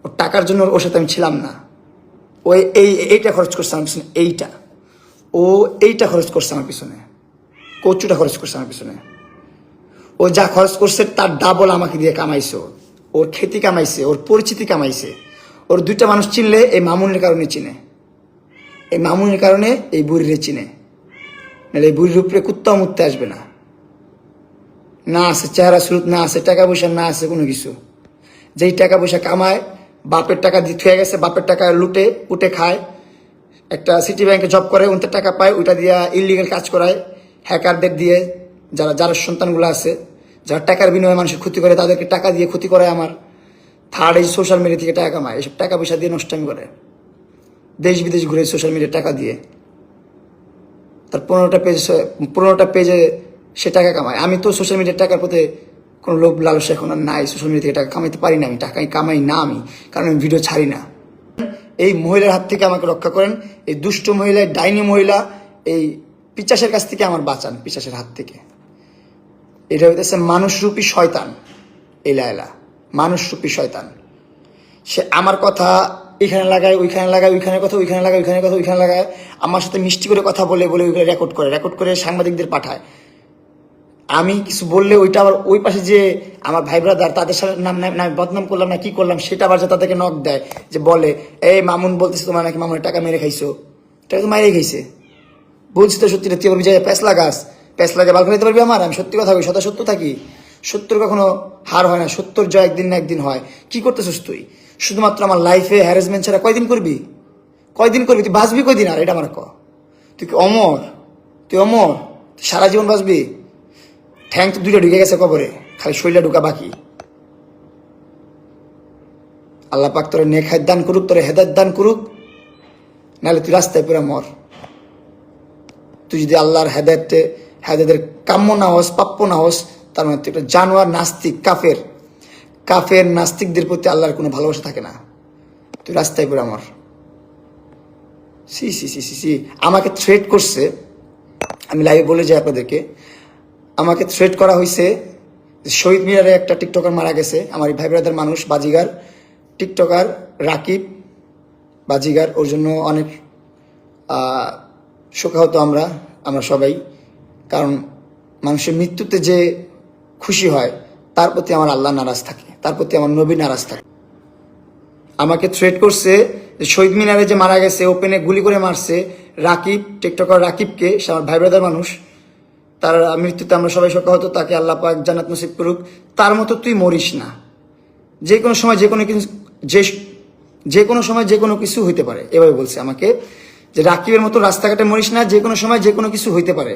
ওর টাকার জন্য ওর সাথে আমি ছিলাম না। ও এইটা খরচ করছে আমার পিছনে, এইটা খরচ করছে আমার পিছনে, কচুটা খরচ করছে আমার পিছনে। ও যা খরচ করছে তার ডাবল আমাকে দিয়ে কামাইছে। ওর খ্যাতি কামাইছে, ওর পরিচিতি কামাইছে। ওর দুইটা মানুষ চিনলে এই মামুনের কারণে চিনে, এই মামুনের কারণে এই বুড়িরে চিনে, নাহলে এই বুড়ির উপরে কুত্তাও মুততে আসবে না। না আছে চেহারা স্রোত, না আছে টাকা পয়সা, না আছে কোনো কিছু। যেই টাকা পয়সা কামায় বাপের টাকা দিয়ে থুয়ে গেছে, বাপের টাকা লুটে উঠে খায়। একটা সিটি ব্যাংকে জব করে, ওদের টাকা পায়, ওইটা দিয়ে ইলিগাল কাজ করায় হ্যাকারদের দিয়ে। যারা সন্তানগুলো আছে, যারা টাকার বিনিময়ে মানুষের ক্ষতি করে, তাদেরকে টাকা দিয়ে ক্ষতি করে। আমার থার্ড এই সোশ্যাল মিডিয়া থেকে টাকা কামায়, এসব টাকা পয়সা দিয়ে নষ্টামি করে, দেশ বিদেশ ঘুরে সোশ্যাল মিডিয়ার টাকা দিয়ে। তার 15টা পেজে সে টাকা কামায়। আমি তো সোশ্যাল মিডিয়ার টাকার প্রতি কোনো লোভ লালসা এখন আর নাই। সোশ্যাল মিডিয়া থেকে টাকা কামাইতে পারি না, আমি টাকা কামাই না আমি, কারণ আমি ভিডিও ছাড়ি না। এই মহিলার হাত থেকে আমাকে রক্ষা করেন, এই দুষ্ট মহিলা, ডাইনি মহিলা, এই পিচাসের কাছ থেকে আমার বাঁচান, পিচাসের হাত থেকে। এটা হইতেছে মানুষরূপী শয়তান, এই লায়লা মানুষরূপী শয়তান। সে আমার কথা এখানে লাগায়, ওইখানে লাগায়, ওইখানে কথা ওইখানে লাগায়, ওইখানে কথা ওইখানে লাগায়। আমার সাথে মিষ্টি করে কথা বলে বলে ওইগুলো রেকর্ড করে সাংবাদিকদের পাঠায়। আমি কিছু বললে ওইটা আবার ওই পাশে যে আমার ভাই ব্রাদার, তাদের সাথে নাম বদনাম করলাম না কি করলাম, সেটা আবার তাদেরকে নক দেয়, যে বলে এই মামুন বলতেছে তোমার নাকি মামুনের টাকা মেরে খাইছো। টাকা তো মাইরে খাইছে, বলছি তো সত্যি। তুই বলবি যে প্যাঁচ লাগে বাল খাইতে পারবি আমার? আমি সত্যি কথা বলি, সত্য থাকি। সত্যর কখনো হার হয় না, সত্যর জয় একদিন না একদিন হয়। কি করতেছিস তুই? শুধুমাত্র আমার লাইফে হ্যারাসমেন্ট ছাড়া কয়দিন করবি? তুই বাঁচবি কয়দিন? আর এটা আমার তুই কি অমর? তুই সারা জীবন বাঁচবি? ঠ্যাং তো দুইটা ঢুকে গেছে কবরে, খালি শরীরটা ঢুকা বাকি। আল্লাহ পাক তোরে নেক হায়াত দান করুক, তোরে হেদায়েত দান করুক, নাহলে তুই রাস্তায় পুরা মর। তুই যদি আল্লাহর হেদায়েতের কাম্য না হস, প্রাপ্য না হস, তার মানে তুই একটা জানোয়ার, নাস্তিক, কাফের নাস্তিকদের প্রতি আল্লাহর কোনো ভালোবাসা থাকে না। তুই রাস্তায় পুরা মর। সি আমাকে থ্রেট করছে, আমি লাইভে বলে যাই আপনাদেরকে। আমাকে থ্রেট করা হয়েছে, শহীদ মিনারে একটা টিকটকার মারা গেছে, আমার ভাই ব্রাদার মানুষ, বাজিগার টিকটকার রাকিব বাজিগার। ওর জন্য অনেক শোকাহত আমরা সবাই। কারণ মানুষের মৃত্যুতে যে খুশি হয়, তার প্রতি আমার আল্লাহ নারাজ থাকে, তার প্রতি আমার নবী নারাজ থাকে। আমাকে থ্রেট করছে যে শহীদ মিনারে যে মারা গেছে, ওপেনে গুলি করে মারছে রাকিব, টিকটকার রাকিবকে, সে আমার ভাই ব্রাদার মানুষ। তার মৃত্যুতে আমরা সবাই শোকাহত, তাকে আল্লাহ পাক জান্নাত নসিব করুক। তার মতো তুই মরিস না। যে কোনো সময় যে কোনো কিছু হইতে পারে, এভাবে বলছে আমাকে, যে রাকিবের মতো রাস্তাঘাটে মরিস না, যে কোনো সময় যে কোনো কিছু হইতে পারে।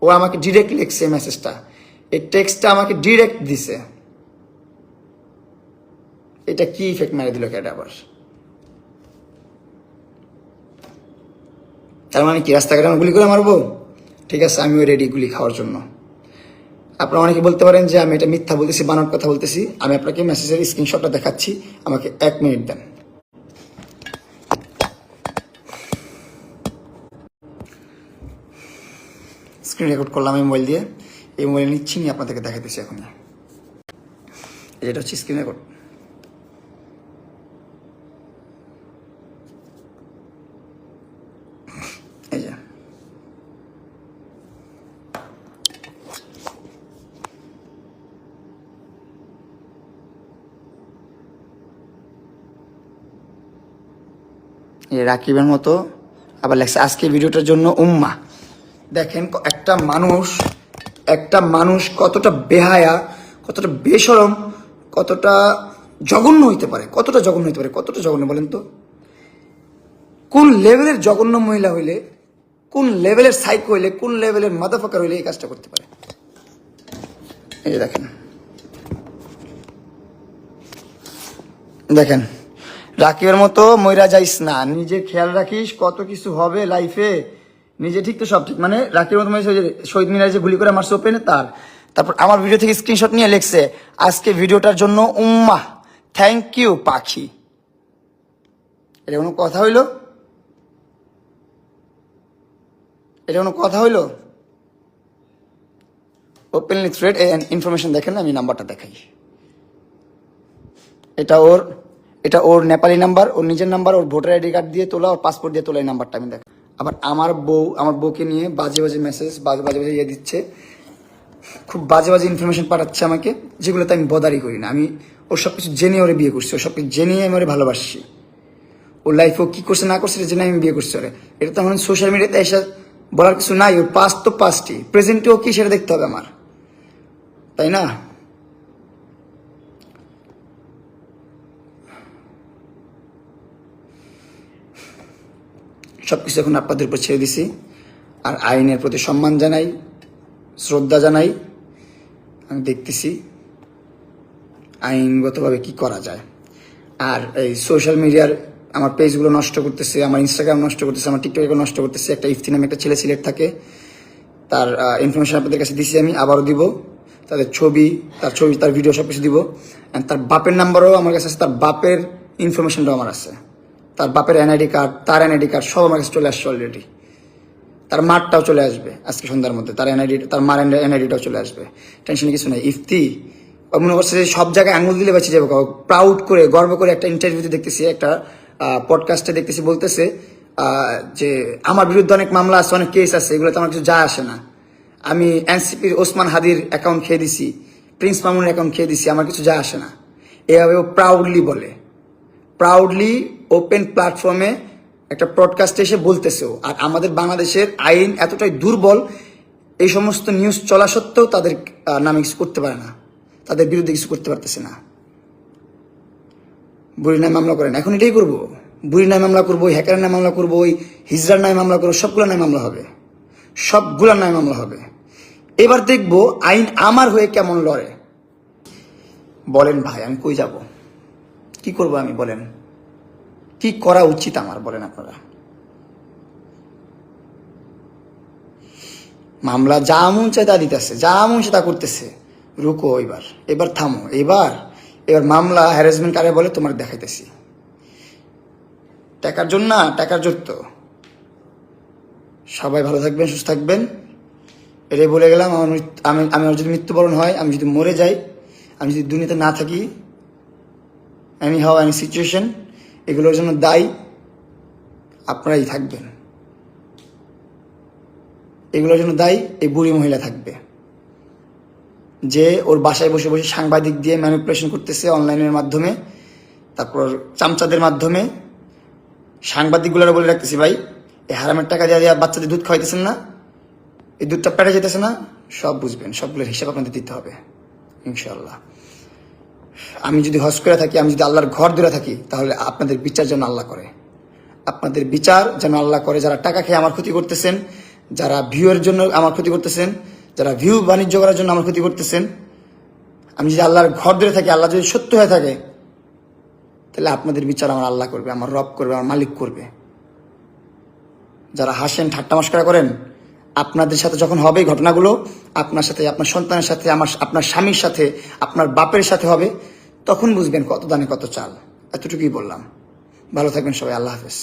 ও আমাকে ডিরেক্ট লিখছে মেসেজটা, এই টেক্সটটা আমাকে ডিরেক্ট দিছে। এটা কি ইফেক্ট মেরে দিল কেটে আবার? তার মানে কি রাস্তাঘাটে আমি গুলি করে মারবো? ঠিক আছে, আমিও রেডি গুলি খাওয়ার জন্য। আপনারা অনেকে বলতে পারেন যে আমি এটা মিথ্যা বলতেছি, বানানোর কথা বলতেছি। আমি আপনাকে মেসেজের স্ক্রিনশটটা দেখাচ্ছি, আমাকে 1 মিনিট দেন। স্ক্রিন রেকর্ড করলাম এই মোবাইল দিয়ে, এই মোবাইল নিচ্ছি, নিয়ে আপনাদেরকে দেখাতেছি এখন। এটা হচ্ছে স্ক্রিন রেকর্ড। এই যে রাকিবের মতো আবার লেখছে আজকে ভিডিওটার জন্য উম্মা। দেখেন একটা মানুষ কতটা বেহায়া, কতটা বেশরম, কতটা জঘন্য হইতে পারে, কতটা জঘন্য বলেন তো? কোন লেভেলের জঘন্য মহিলা হইলে, কোন লেভেলের সাইকো হইলে, কোন লেভেলের মাদাফাকার হইলে এই কাজটা করতে পারে? এই যে দেখেন রাকিবের মতো মইরা যাইস না, নিজে খেয়াল রাখিস, কত কিছু হবে লাইফে। নিজে ঠিক তো সব ঠিক, মানে রাকিবের মতো শহীদ মিনারে যে গুলি করে মারছে ওপেনে তারপর আমার ভিডিও থেকে স্ক্রিনশট নিয়ে লিখছে আজকে ভিডিওটার জন্য উম্মা, থ্যাংক ইউ পাখি। এটা কোনো কথা হইল? ওপেনলি থ্রেড ইনফরমেশন দেখেন, আমি নাম্বারটা দেখাই। এটা ওর নেপালি নাম্বার, ওর নিজের নাম্বার, ওর ভোটার আইডি কার্ড দিয়ে তোলা, ওর পাসপোর্ট দিয়ে তোলা এই নাম্বারটা আমি দেখ। আবার আমার বউকে নিয়ে বাজে বাজে মেসেজ, বাজে বাজে ইয়ে দিচ্ছে, খুব বাজে বাজে ইনফরমেশন পাঠাচ্ছে আমাকে, যেগুলোতে আমি বদারই করি না। আমি ওর সব কিছু জেনে ওরে বিয়ে করছি, ওর সব কিছু জেনে আমি ওরে ভালোবাসি। ওর লাইফে ও কি করছে না করছে জেনে আমি বিয়ে করছি ওরে। এটা তো এখন সোশ্যাল মিডিয়াতে এসে বলার কিছু নাই। ওর পাস্ট তো পাস্টই, প্রেজেন্টেও কি সেটা দেখতে হবে আমার, তাই না? সবকিছু এখন আপনাদের উপর ছেড়ে দিছি। আর আইনের প্রতি সম্মান জানাই, শ্রদ্ধা জানাই। আমি দেখতেছি আইনগতভাবে কি করা যায়। আর এই সোশ্যাল মিডিয়ার আমার পেজগুলো নষ্ট করতেছে, আমার ইনস্টাগ্রাম নষ্ট করতেছে, আমার টিকটকে নষ্ট করতেছে। একটা ইফতি নামে একটা ছেলে সিলেট থাকে, তার ইনফরমেশন আপনাদের কাছে দিছি, আমি আবারও দিব। তাদের ছবি, তার ভিডিও সব কিছু দিব। তার বাপের নাম্বারও আমার কাছে আছে, তার বাপের ইনফরমেশনটাও আমার আছে, তার বাপের এনআইডি কার্ড, তার এনআইডি কার্ড সব আমার কাছে চলে আসছে অলরেডি। তার মারটাও চলে আসবে আজকে সন্ধ্যার মধ্যে, তার এনআইডি, তার মার এনআইডিটাও চলে আসবে। টেনশন কিছু নাই। ইফতি মনে করছে যে সব জায়গায় আঙুল দিলে বেঁচে যাবে। প্রাউড করে, গর্ব করে একটা ইন্টারভিউতে দেখতেছি, একটা পডকাস্টে দেখতেছি, বলতেছে যে আমার বিরুদ্ধে অনেক মামলা আছে, অনেক কেস আছে, এগুলো তো আমার কিছু যা আসে না। আমি এনসিপির ওসমান হাদির অ্যাকাউন্ট খেয়ে দিছি, প্রিন্স মামুনের অ্যাকাউন্ট খেয়ে দিছি, আমার কিছু যা আসে না। এভাবে ও প্রাউডলি বলে, প্রাউডলি ওপেন প্ল্যাটফর্মে একটা পডকাস্টে এসে বলতেছেও। আর আমাদের বাংলাদেশের আইন এতটাই দুর্বল, এই সমস্ত নিউজ চলা সত্ত্বেও তাদের নামে কিছু করতে পারে না, তাদের বিরুদ্ধে কিছু করতে পারতেছে না। বুড়ির নামে মামলা করেন, এখন এটাই করবো। বুড়ির নামে মামলা করবো, হ্যাকারের নামে মামলা করবো, ওই হিজড়ার নামে মামলা করবো, সবগুলোর নামে মামলা হবে, সবগুলোর নামে মামলা হবে। এবার দেখবো আইন আমার হয়ে কেমন লড়ে। বলেন ভাই, আমি কই যাব? কি করব আমি? বলেন কি করা উচিত আমার, বলেন আপনারা। মামলা যা মন চায় তা দিতেছে, যা মন চায় তা করতেছে। রুকো, এবার থামো। এবার মামলা হ্যারাসমেন্ট কারে বলে তোমার দেখাইতেছি। টাকার জন্য না, টাকার জোর তো। সবাই ভালো থাকবেন, সুস্থ থাকবেন, এটাই বলে গেলাম। আমার যদি মৃত্যুবরণ হয়, আমি যদি মরে যাই, আমি যদি দুনিয়াতে না থাকি, এনি হাউ এনি সিচুয়েশন, এগুলোর জন্য দায়ী আপনারাই থাকবেন। এগুলোর জন্য দায়ী এই বুড়ি মহিলা থাকবে, যে ওর বাসায় বসে বসে সাংবাদিক দিয়ে ম্যানিপুলেশন করতেছে অনলাইনের মাধ্যমে, তারপর চামচাদের মাধ্যমে। সাংবাদিকগুলোরা বলে রাখতেছি, ভাই এই হারামের টাকা দিয়ে বাচ্চাদের দুধ খাওয়াইতেছেন না, এই দুধটা পেটে যেতেছে না, সব বুঝবেন, সবগুলোর হিসাব আপনাদের দিতে হবে ইনশাল্লাহ। আমি যদি হজ করে থাকি, আমি যদি আল্লাহর ঘর ধরে থাকি, তাহলে আপনাদের বিচার যেন আল্লাহ করে, আপনাদের বিচার যেন আল্লাহ করে। যারা টাকা খেয়ে আমার ক্ষতি করতেছেন, যারা ভিউয়ের জন্য আমার ক্ষতি করতেছেন, যারা ভিউ বাণিজ্য করার জন্য আমার ক্ষতি করতেছেন, আমি যদি আল্লাহর ঘর ধরে থাকি, আল্লাহ যদি সত্য হয়ে থাকে, তাহলে আপনাদের বিচার আমার আল্লাহ করবে, আমার রব করবে, আমার মালিক করবে। যারা হাসেন, ঠাট্টা মশকরা করেন, আপনাদের সাথে যখন হবে এই ঘটনাগুলো, আপনার সাথে, আপনার সন্তানের সাথে, আপনার স্বামীর সাথে, আপনার বাপের সাথে হবে, তখন বুঝবেন কত দানে কত চাল। এতটুকুই বললাম। ভালো থাকবেন সবাই, আল্লাহ হাফেজ।